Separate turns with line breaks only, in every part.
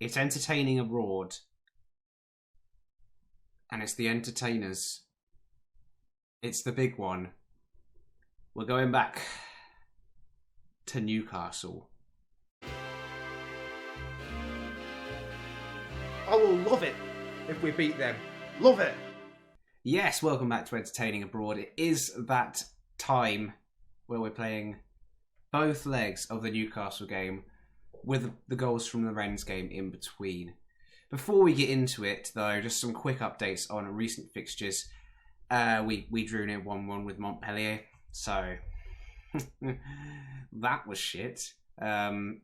It's entertaining abroad. And it's the entertainers. It's the big one. We're going back to Newcastle.
I will love it if we beat them. Love it.
Yes, welcome back to Entertaining Abroad. It is that time where we're playing both legs of the Newcastle game with the goals from the Rennes game in between. Before we get into it, though, just some quick updates on recent fixtures. We drew near 1-1 with Montpellier, so that was shit. It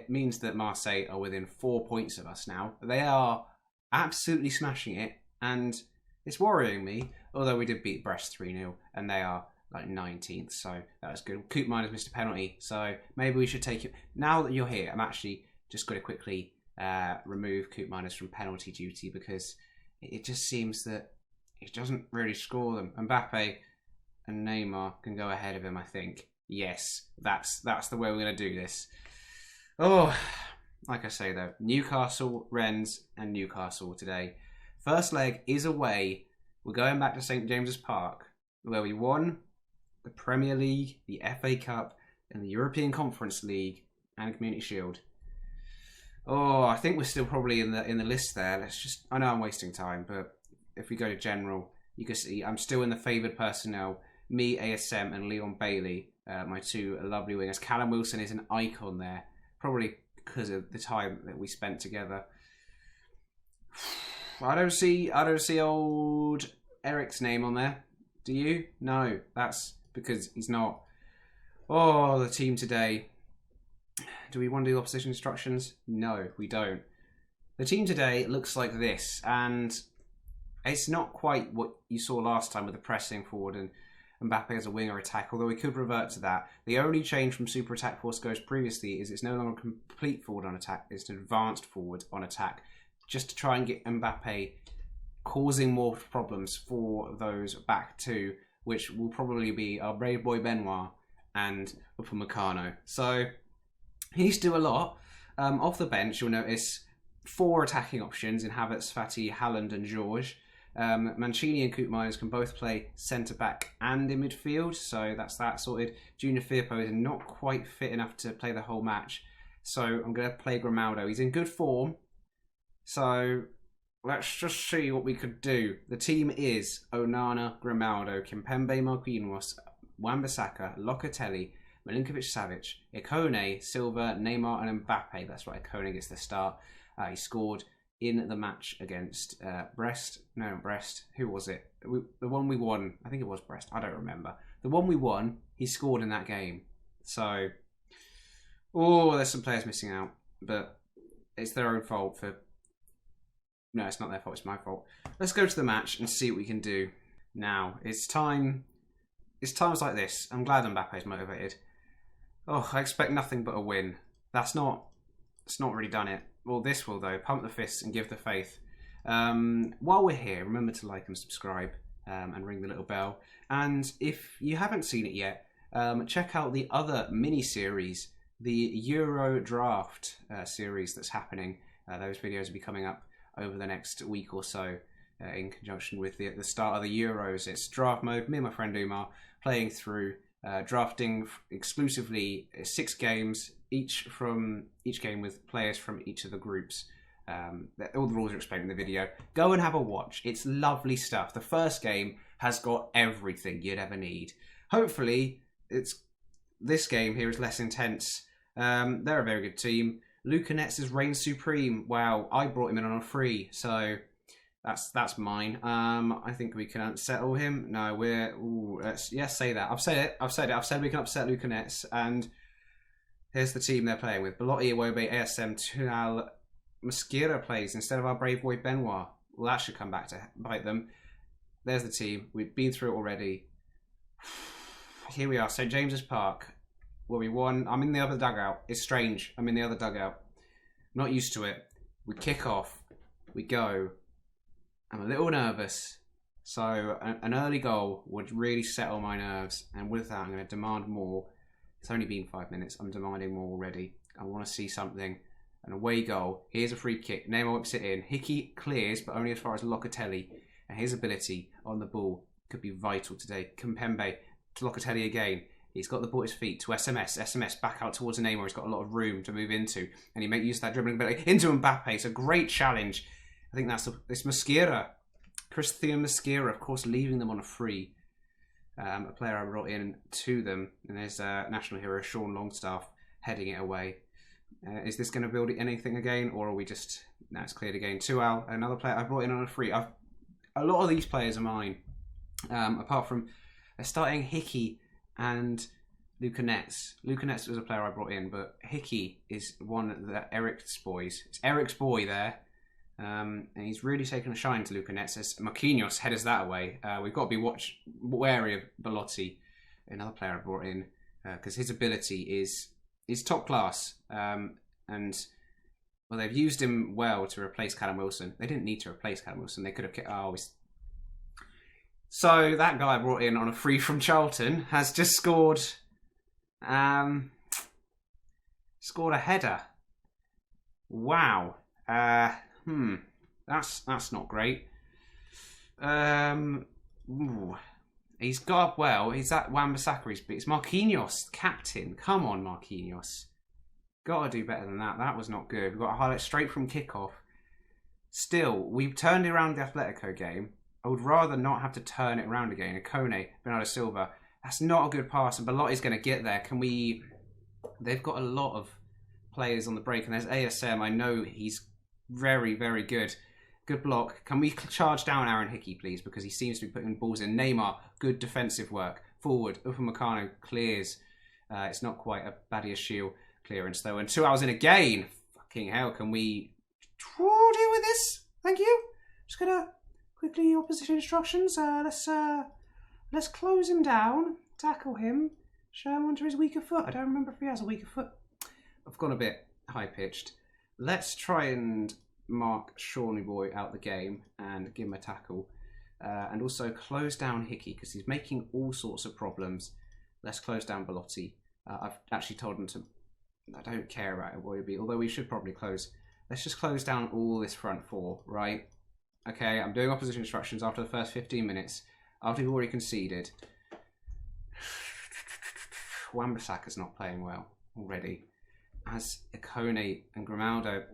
means that Marseille are within 4 points of us now. They are absolutely smashing it, and it's worrying me, although we did beat Brest 3-0, and they are like 19th, so that was good. Coop Miners missed a penalty, so maybe we should take it. Now that you're here, I'm actually just going to quickly remove Coop Miners from penalty duty, because it just seems that he doesn't really score them. Mbappe and Neymar can go ahead of him, I think. Yes, that's the way we're going to do this. Oh, like I say though, Newcastle, Rennes and Newcastle today. First leg is away. We're going back to St James's Park, where we won the Premier League, the FA Cup and the European Conference League and Community Shield. Oh, I think we're still probably in the list there. I know I'm wasting time, but if we go to general, you can see I'm still in the favoured personnel. Me, ASM and Leon Bailey, my two lovely wingers. Callum Wilson is an icon there, probably because of the time that we spent together. I don't see old Eric's name on there. Do you? No, that's because he's not. Oh, the team today. Do we want to do opposition instructions? No, we don't. The team today looks like this, and it's not quite what you saw last time with the pressing forward and Mbappe as a winger attack, although we could revert to that. The only change from Super Attack Force goes previously is it's no longer a complete forward on attack, it's an advanced forward on attack, just to try and get Mbappe causing more problems for those back two, which will probably be our brave boy Benoit and Upamecano. So he needs to do a lot. Off the bench, you'll notice 4 attacking options in Havertz, Fati, Haaland and George. Mancini and Coop Miners can both play centre-back and in midfield, so that's that sorted. Junior Firpo is not quite fit enough to play the whole match, so I'm going to play Grimaldo. He's in good form, so let's just see what we could do. The team is Onana, Grimaldo, Kimpembe Marquinhos, Wan-Bissaka, Locatelli, Milinkovic-Savic, Ikone, Silva, Neymar and Mbappe. That's right, Ikone gets the start. He scored in the match against Brest. No, Brest. Who was it? The one we won. I think it was Brest. I don't remember. The one we won, he scored in that game. So, there's some players missing out. But it's their own fault for... No, it's not their fault. It's my fault. Let's go to the match and see what we can do. Now, it's time... It's times like this. I'm glad Mbappe's motivated. Oh, I expect nothing but a win. It's not really done it. Well, this will, though. Pump the fists and give the faith. While we're here, remember to like and subscribe and ring the little bell. And if you haven't seen it yet, check out the other mini-series, the Euro Draft series that's happening. Those videos will be coming up over the next week or so in conjunction with the start of the Euros. It's draft mode. Me and my friend Umar playing through, drafting exclusively 6 games, each game with players from each of the groups. All the rules are explained in the video. Go and have a watch. It's lovely stuff. The first game has got everything you'd ever need. Hopefully, this game here is less intense. They're a very good team. Luca Netz's reign supreme. Wow, I brought him in on a free, so that's mine. I think we can unsettle him. No, say that. I've said it. I've said we can upset Luca Netz, and here's the team they're playing with. Belotti, Iwobi, ASM, Tunal, Mosquera plays instead of our brave boy Benoit. Well, that should come back to bite them. There's the team. We've been through it already. Here we are, St James's Park, where we won. I'm in the other dugout. It's strange. I'm in the other dugout. I'm not used to it. We kick off. We go. I'm a little nervous. So an early goal would really settle my nerves. And with that, I'm going to demand more. It's only been 5 minutes. I'm demanding more already. I want to see something. An away goal. Here's a free kick. Neymar whips it in. Hickey clears, but only as far as Locatelli. And his ability on the ball could be vital today. Kimpembe to Locatelli again. He's got the ball at his feet to SMS. SMS back out towards Neymar. He's got a lot of room to move into. And he make use of that dribbling ability into Mbappe. It's a great challenge. I think it's Mosquera. Christian Mosquera, of course, leaving them on a free. A player I brought in to them. And there's national hero Sean Longstaff heading it away. Is this going to build anything again? Or are we just... No, it's cleared again. Tual, another player I brought in on a free. A lot of these players are mine. Apart from starting Hickey and Lucanets. Lucanets was a player I brought in, but Hickey is one that Eric's boys. It's Eric's boy there. And he's really taken a shine to Lucanets as Marquinhos headers that away. We've got to be wary of Belotti, another player I brought in, because his ability is top class. And well, they've used him well to replace Callum Wilson. They didn't need to replace Callum Wilson. They could have So that guy I brought in on a free from Charlton has just scored a header. Wow. That's not great. He's got up well. Is that Wan-Bissaka? It's Marquinhos, captain. Come on, Marquinhos. Got to do better than that. That was not good. We've got a highlight straight from kickoff. Still, we turned around the Atletico game. I would rather not have to turn it around again. Akone, Bernardo Silva. That's not a good pass, and Belotti's going to get there. Can we... They've got a lot of players on the break, and there's ASM. I know he's very, very good. Good block. Can we charge down Aaron Hickey, please? Because he seems to be putting balls in. Neymar, good defensive work. Forward, Upamecano clears. It's not quite a Badiashile clearance, though. And 2 hours in again. Fucking hell, can we deal with this? Thank you. Just going to... Quickly, opposition instructions. Let's close him down, tackle him, show him onto his weaker foot. I don't remember if he has a weaker foot. I've gone a bit high-pitched. Let's try and mark Shawnee Boy out the game and give him a tackle. And also close down Hickey, because he's making all sorts of problems. Let's close down Belotti. I've actually told him to... I don't care about Iwobi, although we should probably close. Let's just close down all this front four, right? Okay, I'm doing opposition instructions after the first 15 minutes. After we've already conceded. Wan-Bissaka's not playing well already. As Akone and Grimaldo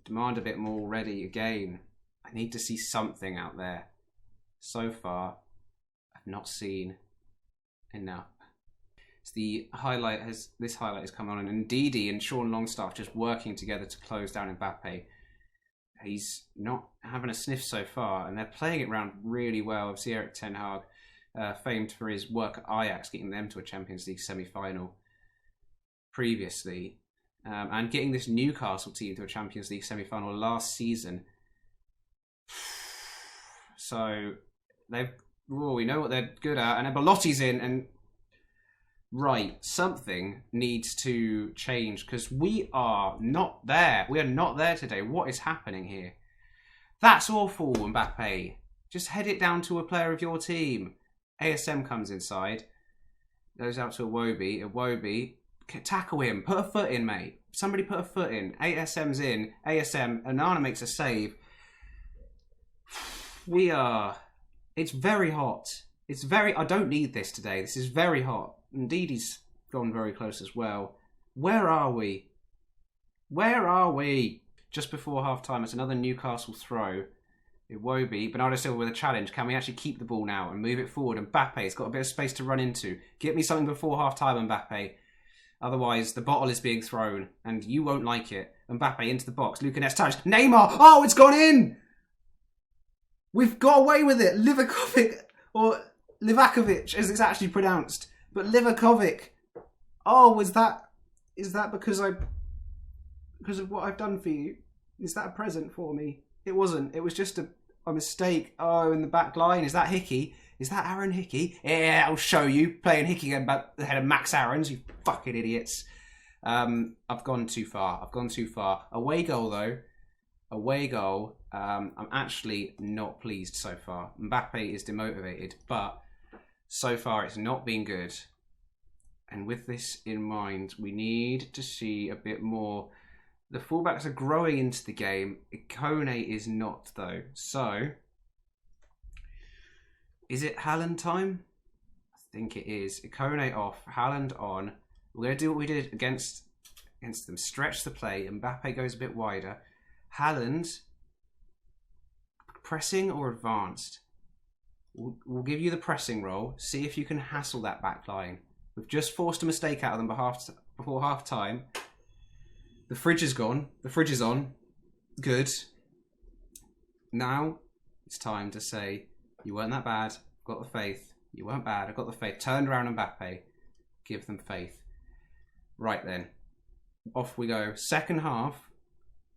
demand a bit more already again. I need to see something out there. So far, I've not seen enough. It's this highlight has come on, and Ndidi and Sean Longstaff just working together to close down Mbappe. He's not having a sniff so far, and they're playing it round really well. Obviously, Erik ten Hag, famed for his work at Ajax, getting them to a Champions League semi-final previously, and getting this Newcastle team to a Champions League semi-final last season. So we know what they're good at, and Belotti's in, and right, something needs to change, because we are not there. We are not there today. What is happening here? That's awful, Mbappe. Just head it down to a player of your team. ASM comes inside. Goes out to Iwobi. Iwobi, tackle him. Put a foot in, mate. Somebody put a foot in. ASM's in. ASM. Onana makes a save. It's very hot. I don't need this today. This is very hot. Indeed, he's gone very close as well. Where are we? Where are we? Just before half-time, it's another Newcastle throw. Iwobi, Bernardo Silva with a challenge. Can we actually keep the ball now and move it forward? Mbappe's got a bit of space to run into. Get me something before half-time, Mbappe. Otherwise, the bottle is being thrown, and you won't like it. Mbappe into the box. Lucanès touch. Neymar! Oh, it's gone in! We've got away with it. Livakovic, or Livakovic, as it's actually pronounced. But Livakovic, is that because of what I've done for you? Is that a present for me? It wasn't. It was just a mistake. Oh, in the back line. Is that Hickey? Is that Aaron Hickey? Yeah, I'll show you. Playing Hickey about the head of Max Aarons, you fucking idiots. I've gone too far. Away goal, though. Away goal. I'm actually not pleased so far. Mbappe is demotivated, but... So far, it's not been good. And with this in mind, we need to see a bit more. The fullbacks are growing into the game. Ikone is not, though. So, is it Haaland time? I think it is. Ikone off, Haaland on. We're going to do what we did against them. Stretch the play. Mbappe goes a bit wider. Haaland, pressing or advanced? We'll give you the pressing role. See if you can hassle that back line. We've just forced a mistake out of them before half time. The fridge is gone. The fridge is on. Good. Now it's time to say, you weren't that bad. I've got the faith. You weren't bad. I've got the faith. Turned around Mbappe. Give them faith. Right then. Off we go. Second half.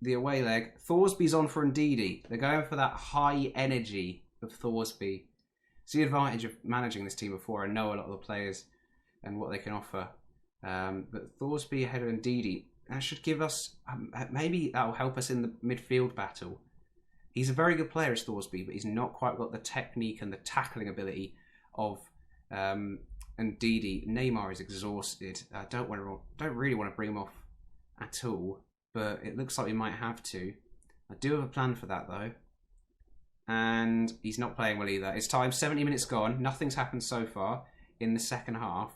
The away leg. Thorsby's on for Ndidi. They're going for that high energy of Thorsby. It's the advantage of managing this team before. I know a lot of the players and what they can offer. But Thorsby ahead of Ndidi, that should give us, maybe that will help us in the midfield battle. He's a very good player as Thorsby, but he's not quite got the technique and the tackling ability of Ndidi. Neymar is exhausted. I don't really want to bring him off at all, but it looks like we might have to. I do have a plan for that though. And he's not playing well either. It's time, 70 minutes gone. Nothing's happened so far in the second half.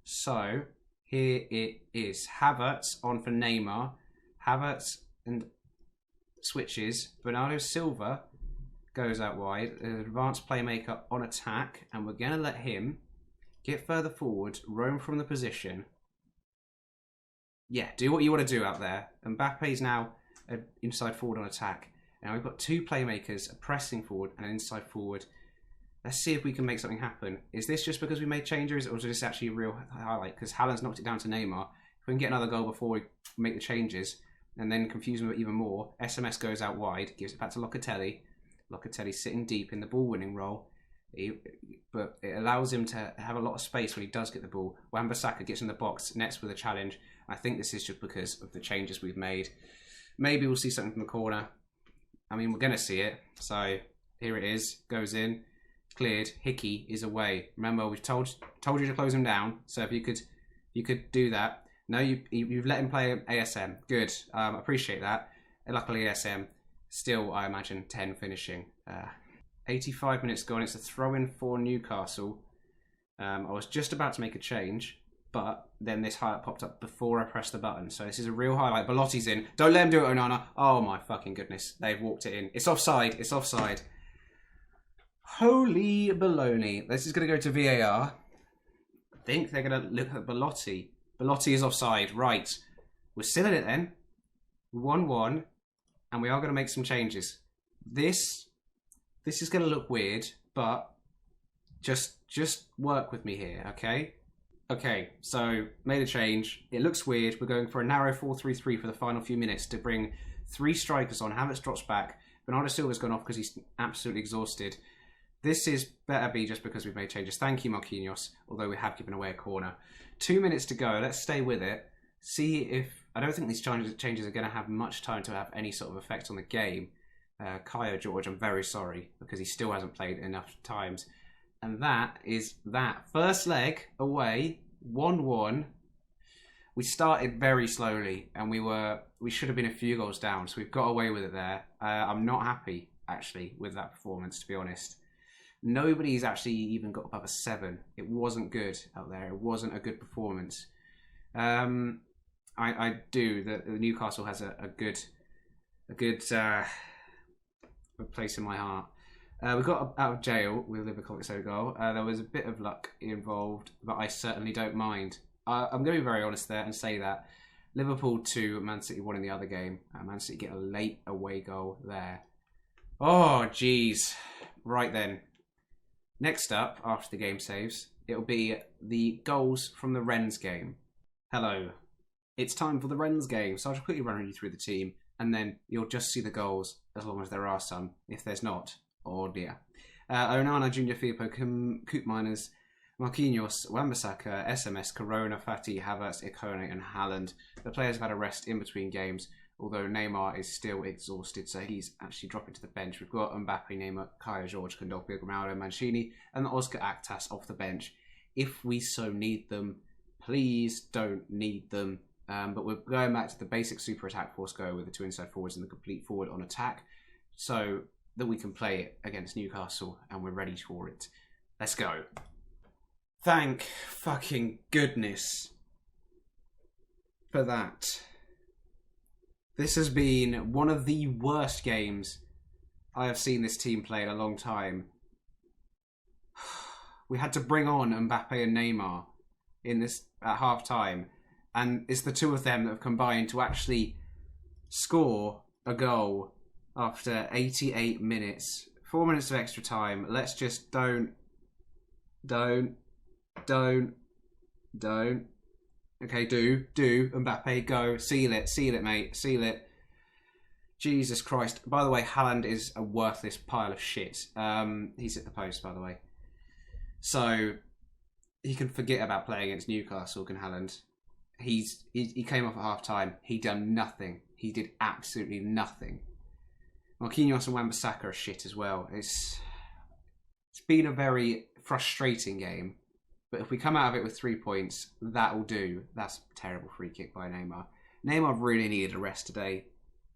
So, here it is. Havertz on for Neymar. Havertz and switches. Bernardo Silva goes out wide. An advanced playmaker on attack. And we're going to let him get further forward, roam from the position. Yeah, do what you want to do out there. Mbappe's now inside forward on attack. Now we've got two playmakers, a pressing forward and an inside forward. Let's see if we can make something happen. Is this just because we made changes, or is this actually a real highlight? Because Haaland's knocked it down to Neymar. If we can get another goal before we make the changes, and then confuse them even more, SMS goes out wide, gives it back to Locatelli. Locatelli sitting deep in the ball-winning role, but it allows him to have a lot of space when he does get the ball. Wan-Bissaka gets in the box, nets with a challenge. I think this is just because of the changes we've made. Maybe we'll see something from the corner. I mean, we're going to see it. So here it is, goes in. Cleared. Hickey is away. Remember, we've told you to close him down. So if you could do that. No, you've let him play ASM. Good. Appreciate that. And luckily, ASM still, I imagine, 10 finishing. 85 minutes gone. It's a throw-in for Newcastle. I was just about to make a change, but then this highlight popped up before I pressed the button. So this is a real highlight. Belotti's in. Don't let him do it, Onana. Oh my fucking goodness. They've walked it in. It's offside. It's offside. Holy baloney. This is going to go to VAR. I think they're going to look at Belotti. Belotti is offside. Right. We're still in it then. 1-1. And we are going to make some changes. This is going to look weird, but just work with me here, okay? Okay, so made a change. It looks weird. We're going for a narrow 4-3-3 for the final few minutes to bring three strikers on. Havertz drops back. Bernardo Silva's gone off because he's absolutely exhausted. This is better be just because we've made changes. Thank you, Marquinhos, although we have given away a corner. 2 minutes to go. Let's stay with it. See if... I don't think these changes are going to have much time to have any sort of effect on the game. Kaio George, I'm very sorry, because he still hasn't played enough times. And that is that. First leg, away, 1-1. We started very slowly, and we should have been a few goals down, so we've got away with it there. I'm not happy, actually, with that performance, to be honest. Nobody's actually even got above a 7. It wasn't good out there. It wasn't a good performance. I do. The Newcastle has a good place in my heart. We got out of jail with Liverpool goal. There was a bit of luck involved, but I certainly don't mind. I'm going to be very honest there and say that Liverpool 2, Man City 1 in the other game. Man City get a late away goal there. Oh, jeez. Right then. Next up, after the game saves, it'll be the goals from the Rennes game. Hello. It's time for the Rennes game, so I'll just quickly run you through the team, and then you'll just see the goals, as long as there are some. If there's not, oh dear. Onana, Junior Firpo, Coop Miners, Marquinhos, Wan-Bissaka, SMS, Corona, Fati, Havertz, Ikone, and Haaland. The players have had a rest in between games, although Neymar is still exhausted, so he's actually dropping to the bench. We've got Mbappe, Neymar, Kaio George, Kondogbia, Ronaldo, Mancini, and Oscar Actas off the bench. If we so need them, Please don't need them. But we're going back to the basic super attack force go with the 2 inside forwards and the complete forward on attack so that we can play it against Newcastle and we're ready for it. Let's go. Thank fucking goodness for that. This has been one of the worst games I have seen this team play in a long time. We had to bring on Mbappe and Neymar in this at half time. And it's the two of them that have combined to actually score a goal after 88 minutes. 4 minutes of extra time. Let's just don't. Okay, do. Mbappe, go. Seal it, mate. Seal it. Jesus Christ. By the way, Haaland is a worthless pile of shit. He's at the post, by the way. So, he can forget about playing against Newcastle, can Haaland. He came off at half time. He done nothing. He did absolutely nothing. Marquinhos and Wan-Bissaka are shit as well. It's been a very frustrating game. But if we come out of it with 3 points, that'll do. That's a terrible free kick by Neymar. Neymar really needed a rest today.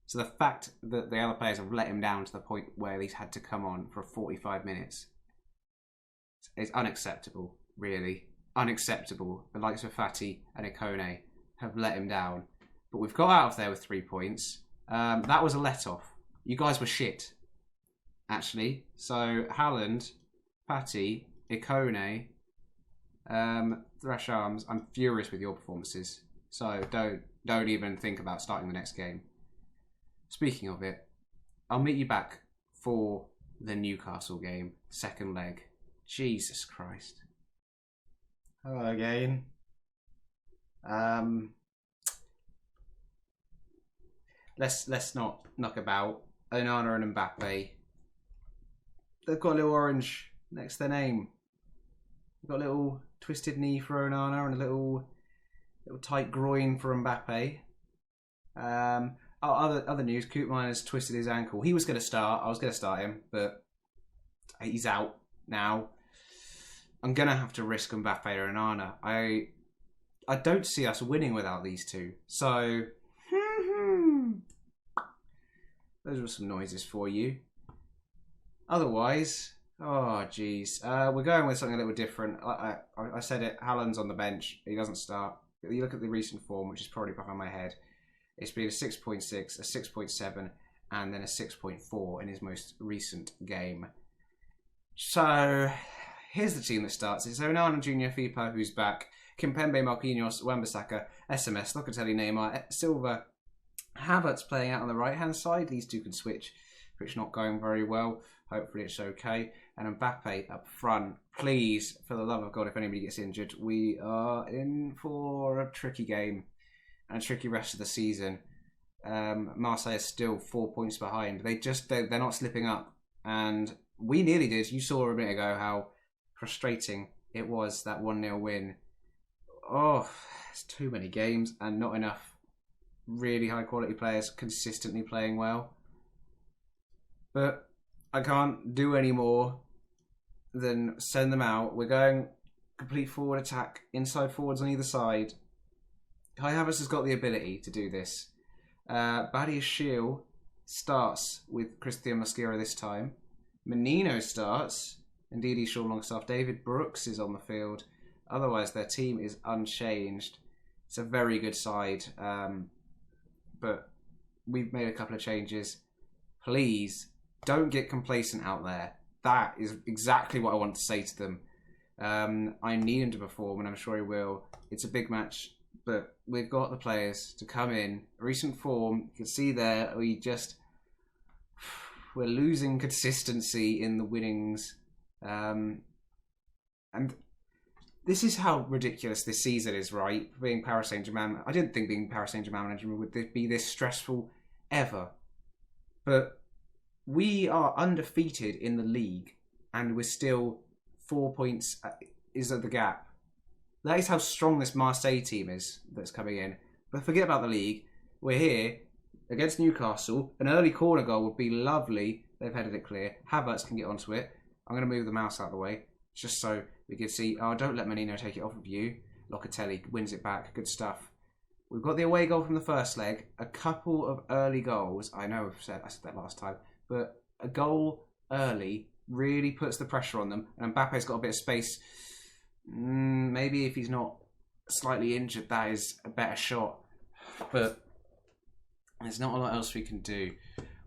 So the fact that the other players have let him down to the point where he's had to come on for 45 minutes is unacceptable, really. Unacceptable. The likes of Fati and Ikone have let him down. But we've got out of there with 3 points. That was a let-off. You guys were shit, actually. So, Haaland, Fati, Ikone, Thresh Arms, I'm furious with your performances. So, don't even think about starting the next game. Speaking of it, I'll meet you back for the Newcastle game, second leg. Jesus Christ. Hello again. Let's not knock about. Onana and Mbappe. They've got a little orange next to their name. They've got a little twisted knee for Onana and a little tight groin for Mbappe. Other news, Koopman has twisted his ankle. He was going to start. I was going to start him, but he's out now. I'm going to have to risk Mbappe or Onana. I don't see us winning without these two. So, those were some noises for you. Otherwise, oh jeez. We're going with something a little different. I said it, Haaland's on the bench. He doesn't start. You look at the recent form, which is probably behind my head. It's been a 6.6, a 6.7, and then a 6.4 in his most recent game. So, here's the team that starts. It's Onana Junior, Fipa, who's back. Kimpembe, Marquinhos, Wan-Bissaka, SMS, Locatelli, Neymar, Silva, Havertz playing out on the right-hand side. These two can switch, which is not going very well. Hopefully it's okay. And Mbappe up front. Please, for the love of God, if anybody gets injured, we are in for a tricky game and a tricky rest of the season. Marseille is still 4 points behind. They're not slipping up. And we nearly did. You saw a minute ago how frustrating it was, that 1-0 win. Oh, it's too many games and not enough really high quality players consistently playing well. But I can't do any more than send them out. We're going complete forward attack, inside forwards on either side. Kai Havertz has got the ability to do this. Badiashile starts with Christian Mosquera this time. Menino starts. Indeed, he's short Longstaff. David Brooks is on the field. Otherwise, their team is unchanged. It's a very good side. But we've made a couple of changes. Please, don't get complacent out there. That is exactly what I want to say to them. I need him to perform, and I'm sure he will. It's a big match, but we've got the players to come in. Recent form, you can see there, we're losing consistency in the winnings. And this is how ridiculous this season is, right? Being Paris Saint-Germain. I didn't think being Paris Saint-Germain would be this stressful ever. But we are undefeated in the league and we're still 4 points is at the gap. That is how strong this Marseille team is that's coming in. But forget about the league. We're here against Newcastle. An early corner goal would be lovely. They've headed it clear. Havertz can get onto it. I'm going to move the mouse out of the way just so we can see. Oh, don't let Menino take it off of you. Locatelli wins it back. Good stuff. We've got the away goal from the first leg. A couple of early goals. I know I said that last time. But a goal early really puts the pressure on them. And Mbappe's got a bit of space. Maybe if he's not slightly injured, that is a better shot. But there's not a lot else we can do.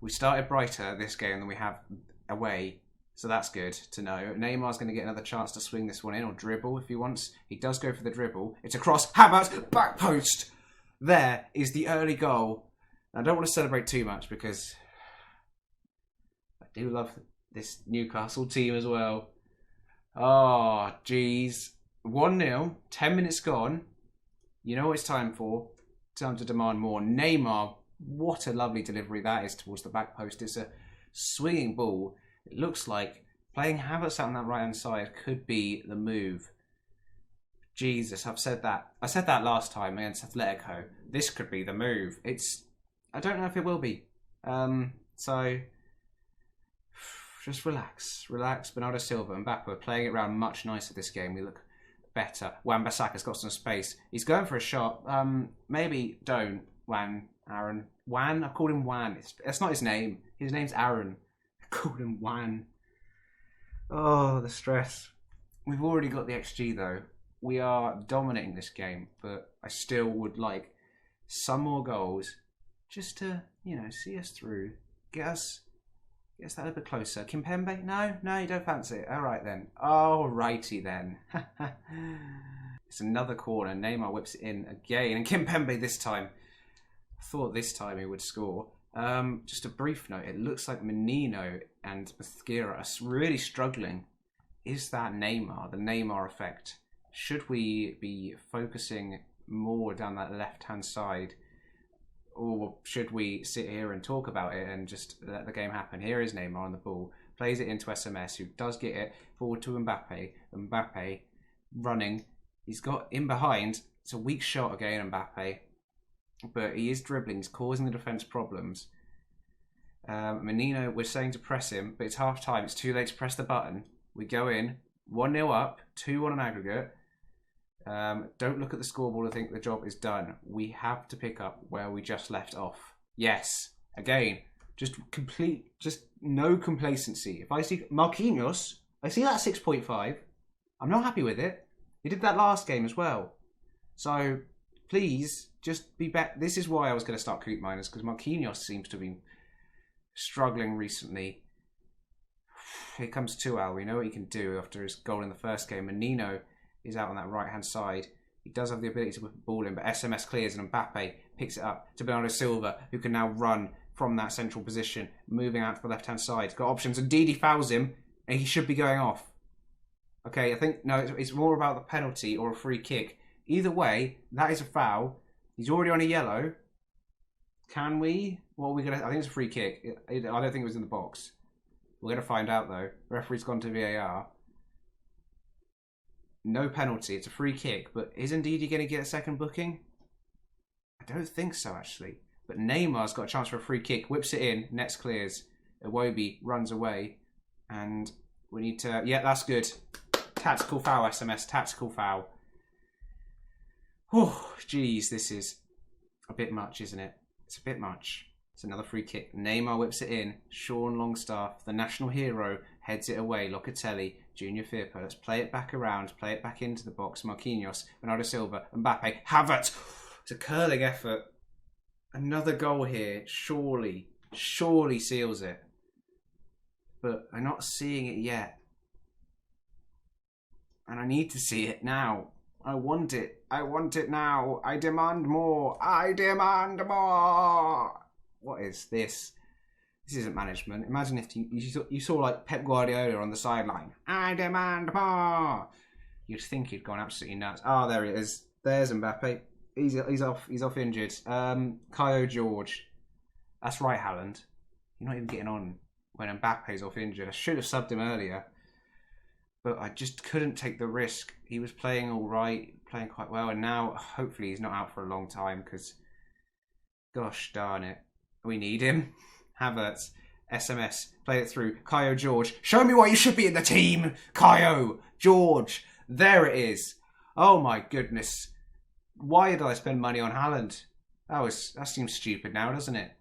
We started brighter this game than we have away. So that's good to know. Neymar's going to get another chance to swing this one in or dribble if he wants. He does go for the dribble. It's a cross. Havertz, back post. There is the early goal. I don't want to celebrate too much because I do love this Newcastle team as well. Oh, geez. 1-0, 10 minutes gone. You know what it's time for. Time to demand more. Neymar, what a lovely delivery that is towards the back post. It's a swinging ball. It looks like playing Havertz out on that right-hand side could be the move. Jesus, I've said that. I said that last time against Atletico. This could be the move. I don't know if it will be. So, just relax. Relax. Bernardo Silva and Mbappe are playing it around much nicer this game. We look better. Wan-Bissaka's got some space. He's going for a shot. Maybe don't, Aaron. Wan? I've called him Wan. That's not his name. His name's Aaron. I called him Wan. Oh, the stress. We've already got the XG though. We are dominating this game, but I still would like some more goals just to, see us through. Get us that a little bit closer. Kimpembe? No, you don't fancy it. All right then. Alrighty then. It's another corner. Neymar whips it in again. And Kimpembe this time. I thought this time he would score. Just a brief note. It looks like Menino and Mosquera are really struggling. Is that Neymar? The Neymar effect? Should we be focusing more down that left-hand side? Or should we sit here and talk about it and just let the game happen? Here is Neymar on the ball. Plays it into SMS, who does get it forward to Mbappe. Mbappe running. He's got in behind. It's a weak shot again, Mbappe. But he is dribbling. He's causing the defence problems. Menino, we're saying to press him, but it's half-time. It's too late to press the button. We go in. 1-0 up. 2-1 on aggregate. Don't look at the scoreboard and think the job is done. We have to pick up where we just left off. Yes. Again, just no complacency. If I see Marquinhos, I see that 6.5. I'm not happy with it. He did that last game as well. So, please, just be better. This is why I was going to start Coop Miners, because Marquinhos seems to have been struggling recently. Here comes Tuchel. We know what he can do after his goal in the first game. Menino is out on that right-hand side. He does have the ability to whip the ball in, but SMS clears and Mbappe picks it up to Bernardo Silva, who can now run from that central position, moving out to the left-hand side. He's got options, and Didi fouls him, and he should be going off. Okay, I think, no, it's more about the penalty or a free kick. Either way, that is a foul. He's already on a yellow. Can we? What are we going to... I think it's a free kick. I don't think it was in the box. We're going to find out, though. The referee's gone to VAR. No penalty. It's a free kick. But isn't Didi going to get a second booking? I don't think so, actually. But Neymar's got a chance for a free kick. Whips it in. Nets clears. Iwobi runs away. And we need to... Yeah, that's good. Tactical foul, SMS. Tactical foul. Oh, geez. This is a bit much, isn't it? It's a bit much. It's another free kick. Neymar whips it in. Sean Longstaff, the national hero, heads it away. Locatelli, Junior Firpo. Let's play it back around. Play it back into the box. Marquinhos, Bernardo Silva, Mbappe, Havertz. It's a curling effort. Another goal here. Surely seals it. But I'm not seeing it yet. And I need to see it now. I want it. I want it now. I demand more. I demand more. What is this? This isn't management. Imagine if you saw like Pep Guardiola on the sideline. I demand more. You'd think he'd gone absolutely nuts. Oh, there he is. There's Mbappe. He's off. He's off injured. Kaio George. That's right, Haaland. You're not even getting on when Mbappe's off injured. I should have subbed him earlier, but I just couldn't take the risk. He was playing all right, playing quite well, and now hopefully he's not out for a long time because, gosh darn it, we need him. Havertz, SMS, play it through. Kaio George, show me why you should be in the team. Kaio George, there it is. Oh my goodness. Why did I spend money on Haaland? That seems stupid now, doesn't it?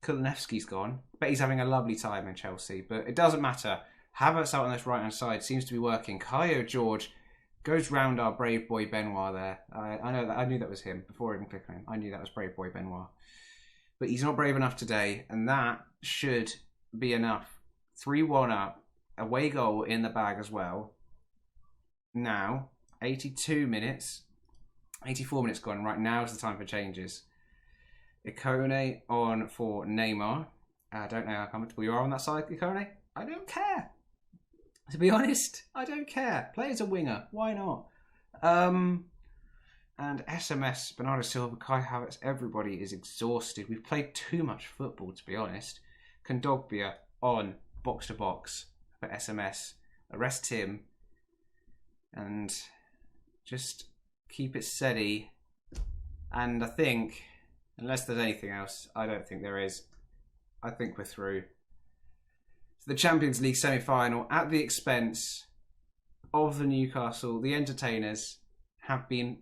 Kulinevsky's gone. Bet he's having a lovely time in Chelsea, but it doesn't matter. Havertz out on this right-hand side seems to be working. Kayo George goes round our brave boy Benoit there. I knew that was him before even clicking him. I knew that was brave boy Benoit. But he's not brave enough today, and that should be enough. 3-1 up. Away goal in the bag as well. Now, 82 minutes. 84 minutes gone. Right now is the time for changes. Ikone on for Neymar. I don't know how comfortable you are on that side, Ikone. I don't care. To be honest, I don't care. Play as a winger. Why not? And SMS, Bernardo Silva, Kai Havertz, everybody is exhausted. We've played too much football, to be honest. Kondogbia on box to box for SMS. Arrest him. And just keep it steady. And I think, unless there's anything else, I don't think there is. I think we're through. The Champions League semi-final at the expense of the Newcastle. The entertainers have been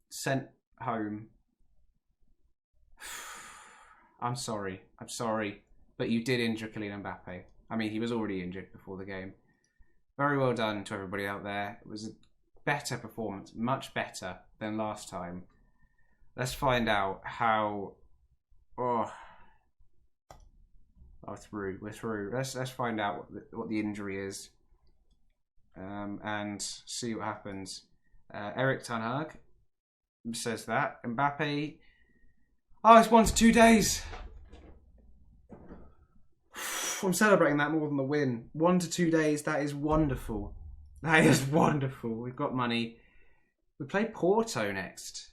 sent home. I'm sorry, but you did injure Kylian Mbappe. I mean, he was already injured before the game. Very well done to everybody out there. It was a better performance, much better than last time. Let's find out how... We're through. Let's find out what the injury is, and see what happens. Eric Ten Hag says that Mbappe. Oh, it's 1 to 2 days. I'm celebrating that more than the win. 1 to 2 days. That is wonderful. That is wonderful. We've got money. We play Porto next.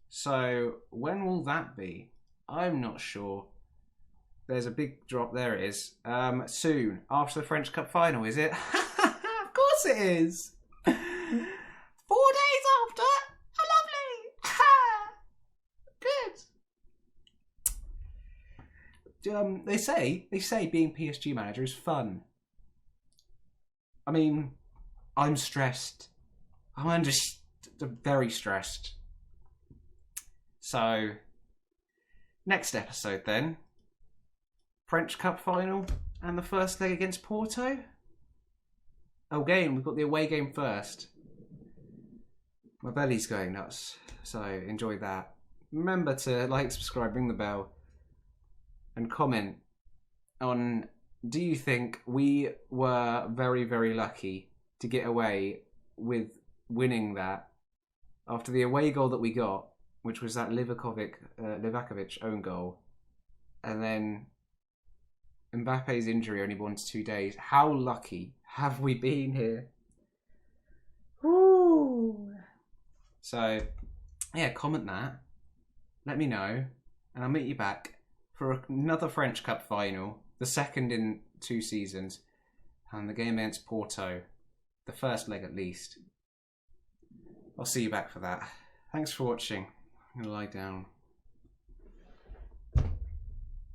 So when will that be? I'm not sure. There's a big drop. There it is. Soon. After the French Cup final, is it? Of course it is. 4 days after. How lovely. Good. They say being PSG manager is fun. I mean, I'm stressed. I'm just very stressed. So, next episode then. French Cup final and the first leg against Porto. Again, we've got the away game first. My belly's going nuts, so enjoy that. Remember to like, subscribe, ring the bell, and comment on, do you think we were very, very lucky to get away with winning that after the away goal that we got, which was that Livakovic own goal, and then Mbappe's injury only 1 to 2 days. How lucky have we been here? Woo! So, yeah, comment that. Let me know. And I'll meet you back for another French Cup final. The second in 2 seasons. And the game against Porto. The first leg at least. I'll see you back for that. Thanks for watching. I'm going to lie down.